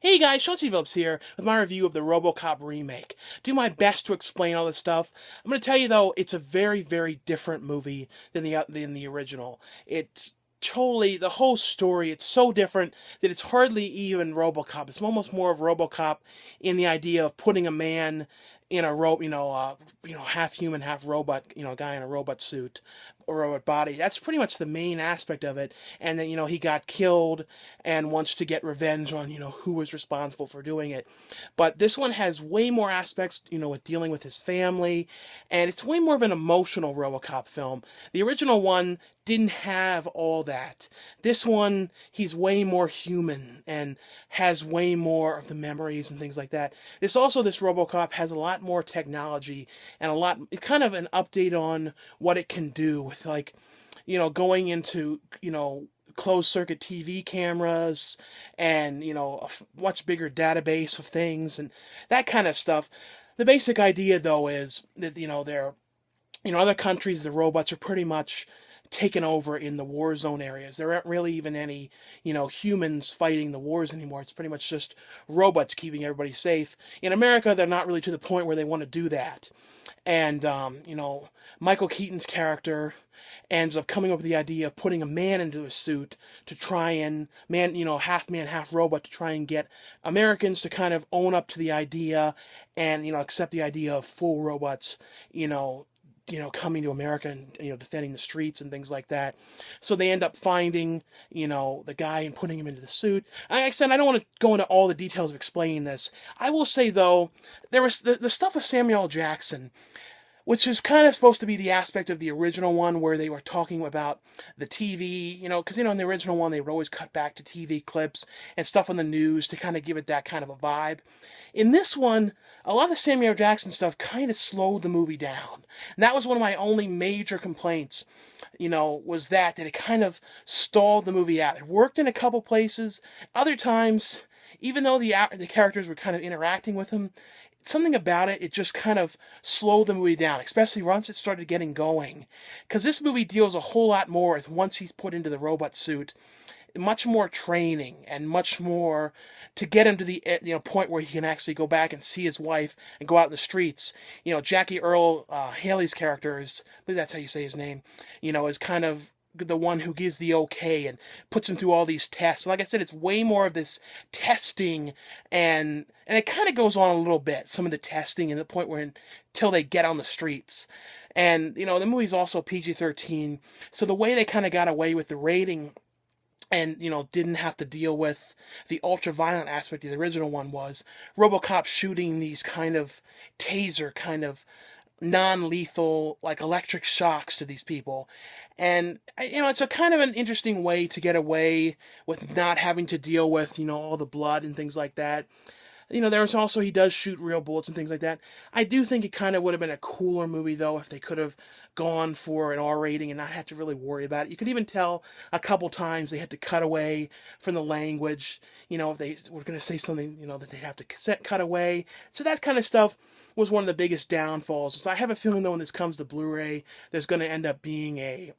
Hey guys, Chauncey Phillips here with my review of the RoboCop remake. Do my best to explain all this stuff. I'm going to tell you though, it's a very, very different movie than the original. It's totally the whole story. It's so different that it's hardly even RoboCop. It's almost more of RoboCop in the idea of putting a man in a half human, half robot, guy in a robot suit or robot body. That's pretty much the main aspect of it. And then, he got killed and wants to get revenge on, who was responsible for doing it. But this one has way more aspects, with dealing with his family, and it's way more of an emotional RoboCop film. The original one didn't have all that. This one, he's way more human and has way more of the memories and things like that. This RoboCop has a lot more technology and kind of an update on what it can do with going into, closed circuit TV cameras and, a much bigger database of things and that kind of stuff. The basic idea though is that, other countries, the robots are pretty much taken over in the war zone areas. There aren't really even any, humans fighting the wars anymore. It's pretty much just robots keeping everybody safe. In America, they're not really to the point where they want to do that. And, Michael Keaton's character ends up coming up with the idea of putting a man into a suit to try and half man, half robot, to try and get Americans to kind of own up to the idea and, accept the idea of full robots, coming to America and, defending the streets and things like that. So they end up finding, the guy and putting him into the suit. Like I said, I don't want to go into all the details of explaining this. I will say, though, there was the stuff with Samuel L. Jackson, which is kind of supposed to be the aspect of the original one where they were talking about the TV, because, in the original one, they would always cut back to TV clips and stuff on the news to kind of give it that kind of a vibe. In this one, a lot of the Samuel L. Jackson stuff kind of slowed the movie down. And that was one of my only major complaints, was that it kind of stalled the movie out. It worked in a couple places. Other times, even though the characters were kind of interacting with him, something about it just kind of slowed the movie down, especially once it started getting going. Because this movie deals a whole lot more with once he's put into the robot suit, much more training and much more to get him to the point where he can actually go back and see his wife and go out in the streets. Jackie Earle, Haley's character is, I believe that's how you say his name, is kind of the one who gives the okay and puts him through all these tests. And like I said, it's way more of this testing and it kind of goes on a little bit, some of the testing and the point where until they get on the streets. And, the movie's also PG-13, so the way they kind of got away with the rating and, didn't have to deal with the ultra-violent aspect of the original one was RoboCop shooting these kind of taser kind of non-lethal, like electric shocks to these people. And, it's a kind of an interesting way to get away with not having to deal with, all the blood and things like that. There's also, he does shoot real bullets and things like that. I do think it kind of would have been a cooler movie, though, if they could have gone for an R rating and not have to really worry about it. You could even tell a couple times they had to cut away from the language, if they were going to say something, that they'd have to cut away. So that kind of stuff was one of the biggest downfalls. So I have a feeling, though, when this comes to Blu-ray, there's going to end up being a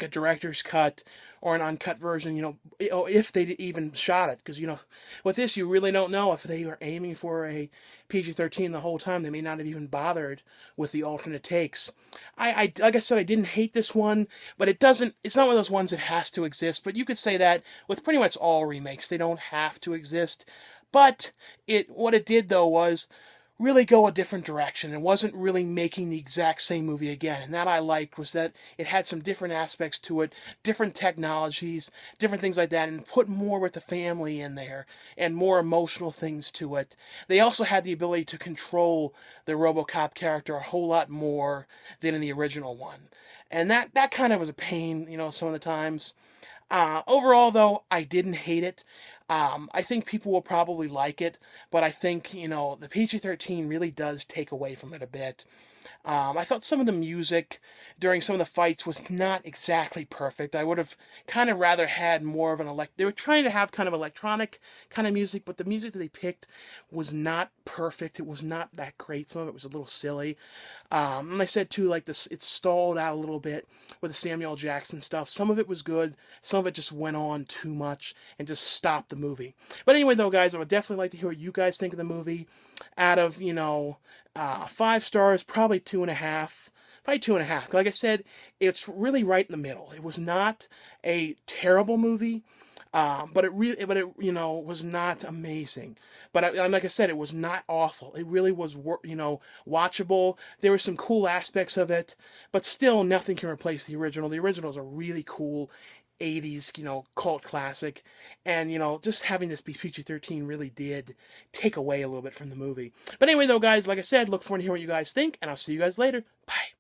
director's cut or an uncut version, if they even shot it. Because, with this, you really don't know if they were aiming for a PG-13 the whole time. They may not have even bothered with the alternate takes. I like I said, I didn't hate this one, but it's not one of those ones that has to exist. But you could say that with pretty much all remakes. They don't have to exist. But what it did, though, was really go a different direction and wasn't really making the exact same movie again. And that I liked was that it had some different aspects to it, different technologies, different things like that, and put more with the family in there and more emotional things to it. They also had the ability to control the RoboCop character a whole lot more than in the original one. And that kind of was a pain, some of the times. Overall, though, I didn't hate it. I think people will probably like it, but I think, the PG-13 really does take away from it a bit. I thought some of the music during some of the fights was not exactly perfect. I would have kind of rather had more of they were trying to have kind of electronic kind of music, but the music that they picked was not perfect. It was not that great. Some of it was a little silly. And I said too, like this, it stalled out a little bit with the Samuel L. Jackson stuff. Some of it was good. Some of it just went on too much and just stopped the movie. But anyway, though, guys, I would definitely like to hear what you guys think of the movie. Out of, 5 stars, probably 2.5. Probably 2.5. Like I said, it's really right in the middle. It was not a terrible movie. But it was not amazing. But like I said, it was not awful. It really was, watchable. There were some cool aspects of it, but still nothing can replace the original. The original is a really cool 80s, cult classic. And, just having this be PG-13 really did take away a little bit from the movie. But anyway, though, guys, like I said, look forward to hearing what you guys think, and I'll see you guys later. Bye.